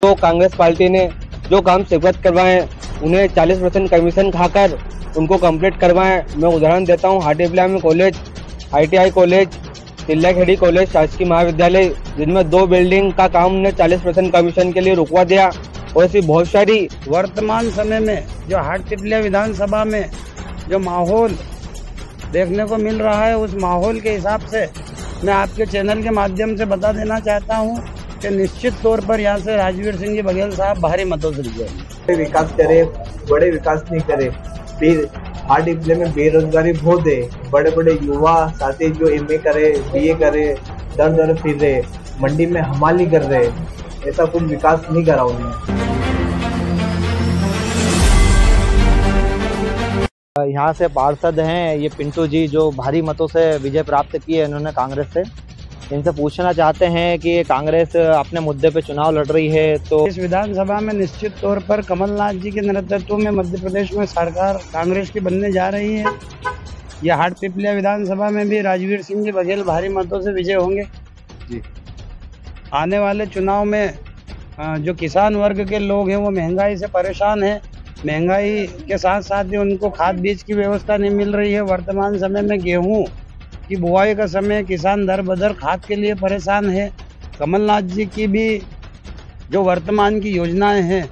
तो कांग्रेस पार्टी ने जो काम स्वीकृत करवाए उन्हें 40% कमीशन खाकर उनको कंप्लीट करवाएं। मैं उदाहरण देता हूं, हाटीपिला में कॉलेज, ITI कॉलेज, तिल्लाखेड़ी कॉलेज, शासकीय महाविद्यालय, जिनमें 2 बिल्डिंग का काम उन्हें 40% कमीशन के लिए रुकवा दिया। और ऐसी बहुत सारी वर्तमान समय में जो हाटीपिला विधानसभा में जो माहौल देखने को मिल रहा है, उस माहौल के हिसाब से मैं आपके चैनल के माध्यम से बता देना चाहता हूं कि निश्चित तौर पर यहां से राजवीर सिंह जी बघेल साहब भारी मतों से जीतेंगे। विकास करे, बड़े विकास नहीं करे, फिर हाटीपिला में बेरोजगारी बहुत है। बड़े बड़े युवा साथी जो MA करे, BA करे, दर फिर रहे, मंडी में हमाली कर रहे, ऐसा कुछ विकास नहीं करा उन्होंने। यहाँ से पार्षद हैं ये पिंटू जी, जो भारी मतों से विजय प्राप्त की है इन्होंने कांग्रेस से। इनसे पूछना चाहते हैं कि कांग्रेस अपने मुद्दे पे चुनाव लड़ रही है, तो इस विधानसभा में निश्चित तौर पर कमलनाथ जी के नेतृत्व में मध्य प्रदेश में सरकार कांग्रेस की बनने जा रही है। यह हाटीपिला विधानसभा में भी राजवीर सिंह जी बघेल भारी मतों से विजय होंगे जी। आने वाले चुनाव में जो किसान वर्ग के लोग हैं वो महंगाई से परेशान है। महंगाई के साथ साथ ही उनको खाद बीज की व्यवस्था नहीं मिल रही है। वर्तमान समय में गेहूं की बुआई का समय, किसान दर बदर खाद के लिए परेशान है। कमलनाथ जी की भी जो वर्तमान की योजनाएं हैं,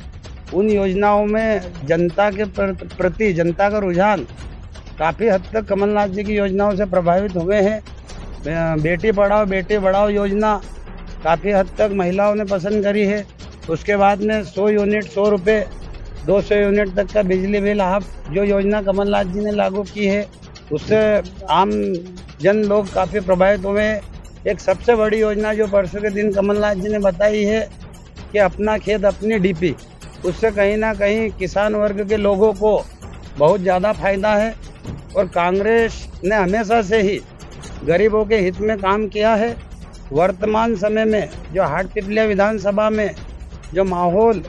उन योजनाओं में जनता के प्रति जनता का रुझान काफ़ी हद तक कमलनाथ जी की योजनाओं से प्रभावित हुए हैं। बेटी पढ़ाओ बेटी बढ़ाओ योजना काफ़ी हद तक महिलाओं ने पसंद करी है। उसके बाद में 100 यूनिट 100 रुपये 200 यूनिट तक का बिजली बिल हाफ जो योजना कमलनाथ जी ने लागू की है, उससे आम जन लोग काफ़ी प्रभावित हुए हैं। एक सबसे बड़ी योजना जो परसों के दिन कमलनाथ जी ने बताई है कि अपना खेत अपनी DP, उससे कहीं ना कहीं किसान वर्ग के लोगों को बहुत ज़्यादा फायदा है। और कांग्रेस ने हमेशा से ही गरीबों के हित में काम किया है। वर्तमान समय में जो हाटीपिला विधानसभा में जो माहौल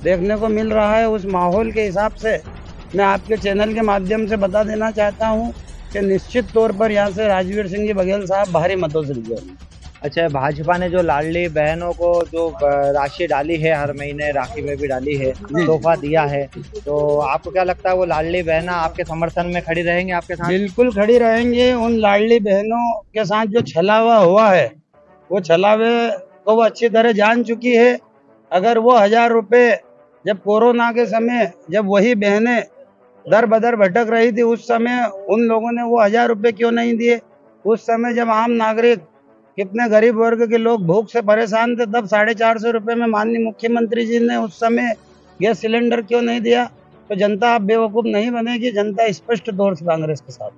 देखने को मिल रहा है, उस माहौल के हिसाब से मैं आपके चैनल के माध्यम से बता देना चाहता हूं कि निश्चित तौर पर यहां से राजवीर सिंह जी बघेल साहब भारी मतों से जीतेंगे। अच्छा, भाजपा ने जो लाडली बहनों को जो राशि डाली है, हर महीने राखी में भी डाली है, तोहफा दिया है, तो आपको क्या लगता है वो लाडली बहना आपके समर्थन में खड़ी रहेंगे आपके साथ? बिल्कुल खड़ी रहेंगे। उन लाडली बहनों के साथ जो छलावा हुआ है, वो छलावे को वो अच्छी तरह जान चुकी है। अगर वो 1000 रुपये जब कोरोना के समय जब वही बहनें दर बदर भटक रही थी, उस समय उन लोगों ने वो 1000 रुपये क्यों नहीं दिए? उस समय जब आम नागरिक, कितने गरीब वर्ग के लोग भूख से परेशान थे, तब 450 रुपये में माननीय मुख्यमंत्री जी ने उस समय गैस सिलेंडर क्यों नहीं दिया? तो जनता अब बेवकूफ़ नहीं बनेगी, जनता स्पष्ट तौर से कांग्रेस के साथ।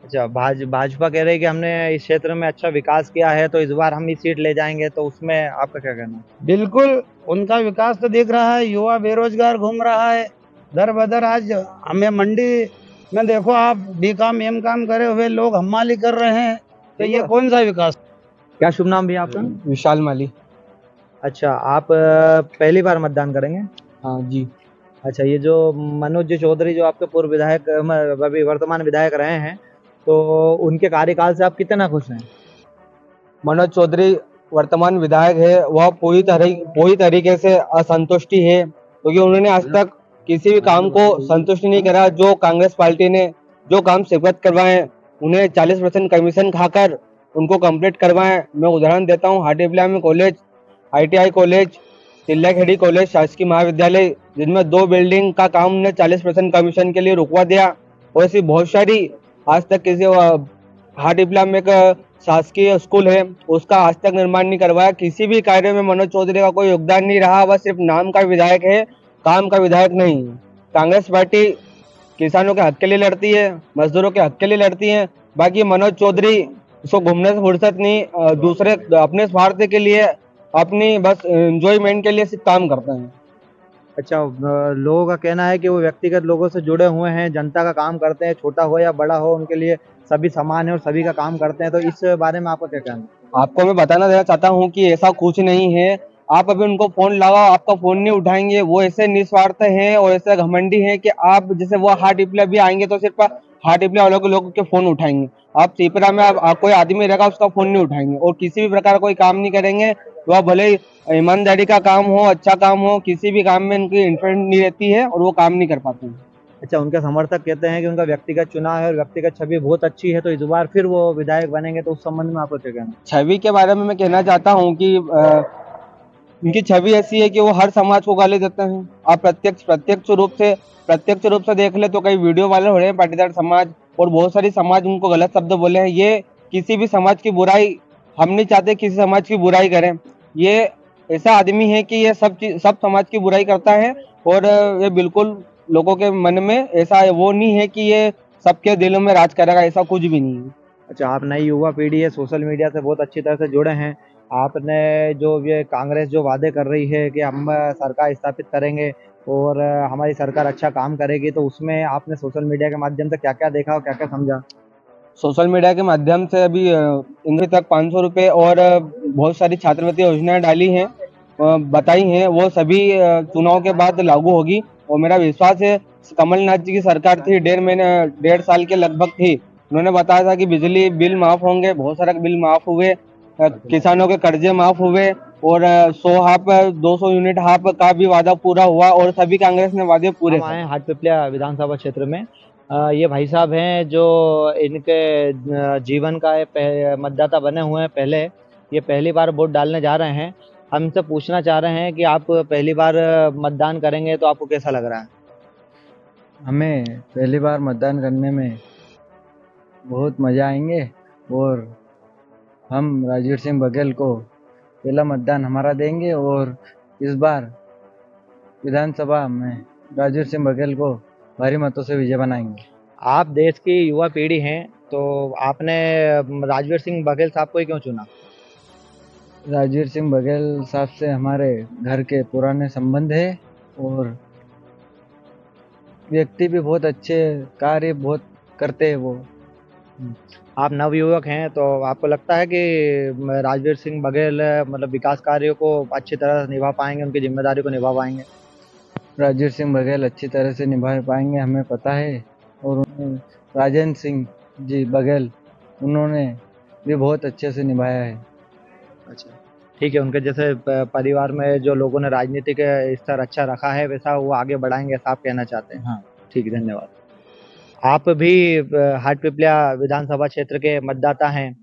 अच्छा, भाजपा कह रही है कि हमने इस क्षेत्र में अच्छा विकास किया है, तो इस बार हम ही सीट ले जाएंगे, तो उसमें आपका क्या कहना है? बिल्कुल, उनका विकास तो दिख रहा है। युवा बेरोजगार घूम रहा है दर बदर। आज हमें मंडी में देखो आप, BCom M.Com करे हुए लोग हमाली कर रहे हैं, तो ये कौन सा विकास? क्या शुभ नाम भी आपका? विशाल माली। अच्छा, आप पहली बार मतदान करेंगे? हाँ जी। अच्छा, ये जो मनोज चौधरी जो आपके पूर्व विधायक, अभी वर्तमान विधायक रहे हैं, तो उनके कार्यकाल से आप कितना खुश हैं? मनोज चौधरी वर्तमान विधायक है, वह पूरी तरीके से असंतुष्टि है, क्योंकि उन्होंने आज तक किसी भी काम को संतुष्ट नहीं करा। जो कांग्रेस पार्टी ने जो काम स्वीकृत करवाए उन्हें 40% कमीशन खाकर उनको कंप्लीट करवाएं। मैं उदाहरण देता हूं, हाटीपिला में कॉलेज, ITI कॉलेज, तिल्लाखेड़ी कॉलेज, शासकीय महाविद्यालय, जिनमें 2 बिल्डिंग का काम उन्हें 40% कमीशन के लिए रुकवा दिया। और ऐसी बहुत सारी, आज तक किसी हाटीपिला में एक शासकीय स्कूल है, उसका आज तक निर्माण नहीं करवाया। किसी भी कार्य में मनोज चौधरी का कोई योगदान नहीं रहा। वह सिर्फ नाम का विधायक है, काम का विधायक नहीं। कांग्रेस पार्टी किसानों के हक के लिए लड़ती है, मजदूरों के हक के लिए लड़ती है। बाकी मनोज चौधरी उसको घूमने से फुर्सत नहीं, दूसरे अपने स्वार्थ के लिए, अपनी बस एंजॉयमेंट के लिए सिर्फ काम करते हैं। अच्छा, लोगों का कहना है कि वो व्यक्तिगत लोगों से जुड़े हुए हैं, जनता का काम करते हैं, छोटा हो या बड़ा हो उनके लिए सभी समान है और सभी का काम करते हैं, तो इस बारे में आपका क्या कहना है? आपको मैं बताना देना चाहता हूँ कि ऐसा कुछ नहीं है। आप अभी उनको फोन लगाओ, आपका फोन नहीं उठाएंगे। वो ऐसे निस्वार्थ हैं और ऐसे घमंडी हैं कि आप जैसे वो हाटीपिला भी आएंगे तो सिर्फ हाटीपिला वालों के लोगों के फोन उठाएंगे। आप त्रिपुरा में कोई आदमी रहेगा, उसका फोन नहीं उठाएंगे और किसी भी प्रकार कोई काम नहीं करेंगे। वह भले ही ईमानदारी का काम हो, अच्छा काम हो, किसी भी काम में इनकी इंटरेस्ट नहीं रहती है और वो काम नहीं कर पाते हैं। अच्छा, उनके समर्थक कहते हैं कि उनका व्यक्तिगत चुनाव है और व्यक्तिगत छवि बहुत अच्छी है, तो इस बार फिर वो विधायक बनेंगे, तो उस संबंध में आपको क्या कहना है? छवि के बारे में मैं कहना चाहता हूँ कि इनकी छवि ऐसी है कि वो हर समाज को गाली देते हैं। आप प्रत्यक्ष रूप से देख ले तो कई वीडियो वायरल हो रहे हैं, पाटीदार समाज और बहुत सारी समाज उनको गलत शब्द बोले हैं। ये किसी भी समाज की बुराई, हम नहीं चाहते किसी समाज की बुराई करें। ये ऐसा आदमी है कि ये सब समाज की बुराई करता है और ये बिल्कुल लोगों के मन में ऐसा वो नहीं है कि ये सबके दिलों में राज करेगा, ऐसा कुछ भी नहीं है। अच्छा, आप नई युवा पीढ़ी है, सोशल मीडिया से बहुत अच्छी तरह से जुड़े हैं। आपने जो ये कांग्रेस जो वादे कर रही है कि हम सरकार स्थापित करेंगे और हमारी सरकार अच्छा काम करेगी, तो उसमें आपने सोशल मीडिया के माध्यम से क्या क्या देखा और क्या क्या समझा? सोशल मीडिया के माध्यम से अभी इनके तक 500 रुपये और बहुत सारी छात्रवृत्ति योजनाएं डाली हैं, बताई हैं, वो सभी चुनाव के बाद लागू होगी। और मेरा विश्वास है, कमलनाथ जी की सरकार थी, 1.5 साल के लगभग थी, उन्होंने बताया था कि बिजली बिल माफ होंगे, बहुत सारे बिल माफ हुए, किसानों के कर्जे माफ हुए और 200 यूनिट हाफ का भी वादा पूरा हुआ और सभी कांग्रेस ने वादे पूरे हम आए हाटपिपलिया विधानसभा क्षेत्र में। ये भाई साहब हैं जो इनके जीवन का मतदाता बने हुए हैं पहले, ये पहली बार वोट डालने जा रहे हैं। हमसे पूछना चाह रहे हैं कि आप पहली बार मतदान करेंगे तो आपको कैसा लग रहा है? हमें पहली बार मतदान करने में बहुत मज़ा आएंगे और हम राजवीर सिंह बघेल को पहला मतदान हमारा देंगे और इस बार विधानसभा में राजवीर सिंह बघेल को भारी मतों से विजय बनाएंगे। आप देश की युवा पीढ़ी हैं, तो आपने राजवीर सिंह बघेल साहब को ही क्यों चुना? राजवीर सिंह बघेल साहब से हमारे घर के पुराने संबंध है और व्यक्ति भी बहुत अच्छे, कार्य बहुत करते हैं वो। आप नवयुवक हैं, तो आपको लगता है कि राजवीर सिंह बघेल मतलब विकास कार्यों को अच्छी तरह से निभा पाएंगे, उनकी जिम्मेदारी को निभा पाएंगे? राजवीर सिंह बघेल अच्छी तरह से निभा पाएंगे, हमें पता है। और राजेंद्र सिंह जी बघेल, उन्होंने भी बहुत अच्छे से निभाया है। अच्छा, ठीक है। उनके जैसे परिवार में जो लोगों ने राजनीतिक स्तर अच्छा रखा है, वैसा वो आगे बढ़ाएंगे, ऐसा आप कहना चाहते हैं? हाँ, ठीक है, धन्यवाद। आप भी हाटपिपलिया विधानसभा क्षेत्र के मतदाता हैं,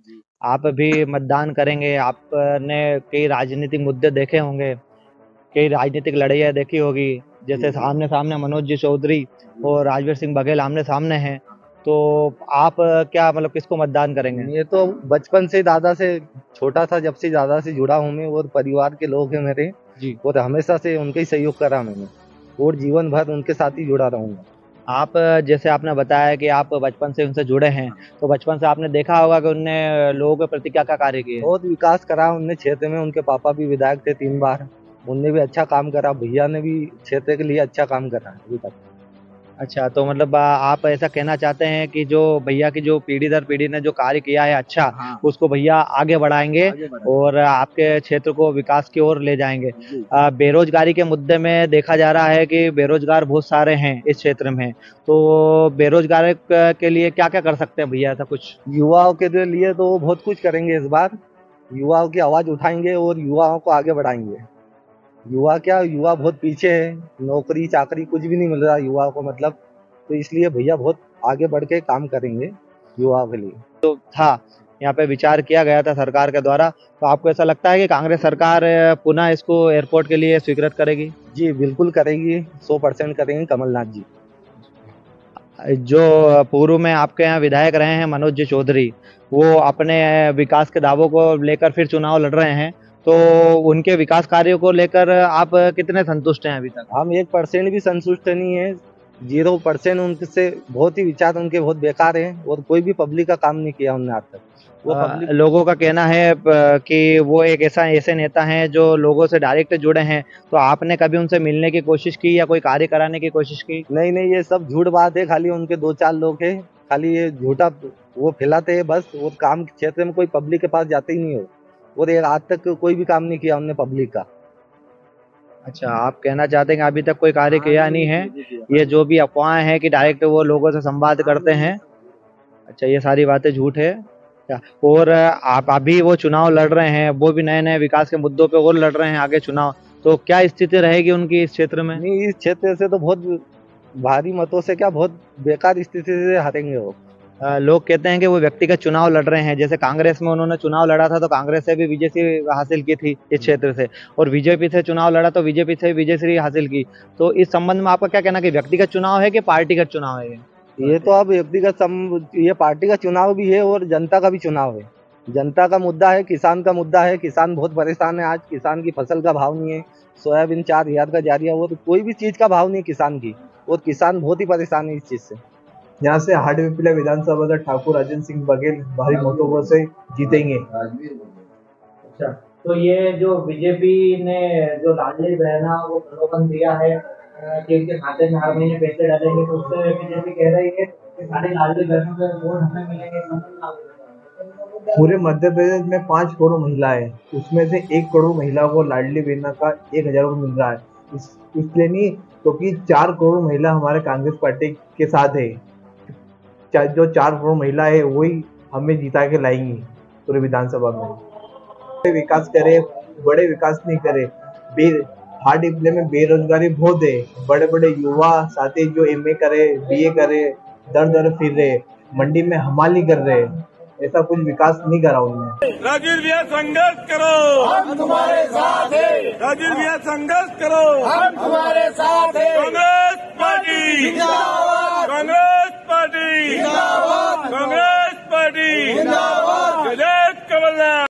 आप भी मतदान करेंगे। आपने कई राजनीतिक मुद्दे देखे होंगे, कई राजनीतिक लड़ाइयाँ देखी होगी, जैसे सामने सामने मनोज जी चौधरी और राजवीर सिंह बघेल आमने सामने हैं, तो आप क्या मतलब किसको मतदान करेंगे? ये तो बचपन से दादा से, छोटा था जब से दादा से जुड़ा हूँ मैं, और परिवार के लोग हैं मेरे जी, और हमेशा से उनका ही सहयोग करा मैंने और जीवन भर उनके साथ ही जुड़ा रहूंगा। आप जैसे आपने बताया कि आप बचपन से उनसे जुड़े हैं, तो बचपन से आपने देखा होगा कि उनने लोगों के प्रति क्या क्या कार्य किए? बहुत विकास करा उनने क्षेत्र में। उनके पापा भी विधायक थे 3 बार, उनने भी अच्छा काम करा। भैया ने भी क्षेत्र के लिए अच्छा काम करा अभी तक। अच्छा, तो मतलब आप ऐसा कहना चाहते हैं कि जो भैया की जो पीढ़ी दर पीढ़ी ने जो कार्य किया है अच्छा, उसको भैया आगे बढ़ाएंगे और आपके क्षेत्र को विकास की ओर ले जाएंगे। बेरोजगारी के मुद्दे में देखा जा रहा है कि बेरोजगार बहुत सारे हैं इस क्षेत्र में, तो बेरोजगार के लिए क्या क्या कर सकते हैं भैया, ऐसा कुछ? युवाओं के लिए तो बहुत कुछ करेंगे इस बार। युवाओं की आवाज उठाएंगे और युवाओं को आगे बढ़ाएंगे। युवा बहुत पीछे है, नौकरी चाकरी कुछ भी नहीं मिल रहा युवाओं को, मतलब, तो इसलिए भैया बहुत आगे बढ़ के काम करेंगे युवाओं के लिए। तो था यहाँ पे विचार किया गया था सरकार के द्वारा, तो आपको ऐसा लगता है कि कांग्रेस सरकार पुनः इसको एयरपोर्ट के लिए स्वीकृत करेगी? जी बिल्कुल करेगी, 100% करेंगे कमलनाथ जी। जो पूर्व में आपके यहाँ विधायक रहे हैं मनोज जी चौधरी, वो अपने विकास के दावों को लेकर फिर चुनाव लड़ रहे हैं, तो उनके विकास कार्यों को लेकर आप कितने संतुष्ट हैं अभी तक? हम 1% भी संतुष्ट नहीं है, 0%। उनसे बहुत ही विचार उनके बहुत बेकार हैं और कोई भी पब्लिक का काम नहीं किया उन्होंने आज तक। वो लोगों का कहना है कि वो एक ऐसे नेता हैं जो लोगों से डायरेक्ट जुड़े हैं, तो आपने कभी उनसे मिलने की कोशिश की या कोई कार्य कराने की कोशिश की? नहीं, ये सब झूठ बात है। खाली उनके 2-4 लोग हैं, खाली ये झूठा वो फैलाते हैं बस। वो काम क्षेत्र में कोई पब्लिक के पास जाते ही नहीं हो, और ये आज तक कोई भी काम नहीं किया उन्होंने पब्लिक का। अच्छा, आप कहना चाहते हैं कि अभी तक कोई कार्य किया नहीं है, ये जो भी अफवाहें हैं कि डायरेक्ट वो लोगों से संवाद करते हैं, अच्छा, ये सारी बातें झूठ है। और आप अभी वो चुनाव लड़ रहे हैं, वो भी नए नए विकास के मुद्दों पे और लड़ रहे हैं आगे चुनाव, तो क्या स्थिति रहेगी उनकी इस क्षेत्र में? नहीं, इस क्षेत्र से तो बहुत भारी मतों से क्या, बहुत बेकार स्थिति से हारेंगे वो। लोग कहते हैं कि वो व्यक्तिगत चुनाव लड़ रहे हैं, जैसे कांग्रेस में उन्होंने चुनाव लड़ा था तो कांग्रेस से भी विजयश्री हासिल की थी इस क्षेत्र से, और बीजेपी से चुनाव लड़ा तो बीजेपी से भी विजयश्री हासिल की। तो इस संबंध में आपका क्या कहना कि व्यक्तिगत चुनाव है कि पार्टीगत चुनाव है? ये तो अब ये पार्टी का चुनाव भी है और जनता का भी चुनाव है। जनता का मुद्दा है, किसान का मुद्दा है। किसान बहुत परेशान है, आज किसान की फसल का भाव नहीं है, सोयाबीन 4,000 का जा रही है, वो तो कोई भी चीज का भाव नहीं किसान की, और किसान बहुत ही परेशान है इस चीज से। यहाँ से हाटपिपल्या विधानसभा से ठाकुर राजेंद्र सिंह बघेल भारी मतों से जीतेंगे। अच्छा, तो ये जो बीजेपी ने जो लाडली बहना वो प्रलोभन दिया है कि उनके खाते में हर महीने पैसे डालेंगे, तो उससे बीजेपी कह रही है कि सारी लाडली बहनों के वोट हमें मिलेंगे। पूरे मध्य प्रदेश में 5 करोड़ महिला है, उसमें से 1 करोड़ महिला को लाडली बहना का 1,000 रुपये मिल रहा है। इसलिए नहीं, क्योंकि 4 करोड़ महिला हमारे कांग्रेस पार्टी के साथ है। जो 4 करोड़ महिला है वही हमें जिता के लाएंगी पूरे विधानसभा में। विकास करे, बड़े विकास नहीं करे। हाटपिपल्या में बेरोजगारी बहुत है। बड़े बड़े युवा साथी जो MA करे, BA करे, दर दर फिर रहे, मंडी में हमाली कर रहे, ऐसा कुछ विकास नहीं करा उन्होंने। राजीव भैया संघर्ष करो, हम तुम्हारे साथ हैं। राजीव भैया संघर्ष करो, हम तुम्हारे साथ हैं। कांग्रेस पार्टी जिंदाबाद, कांग्रेस पार्टी जिंदाबाद, कांग्रेस पार्टी जिंदाबाद।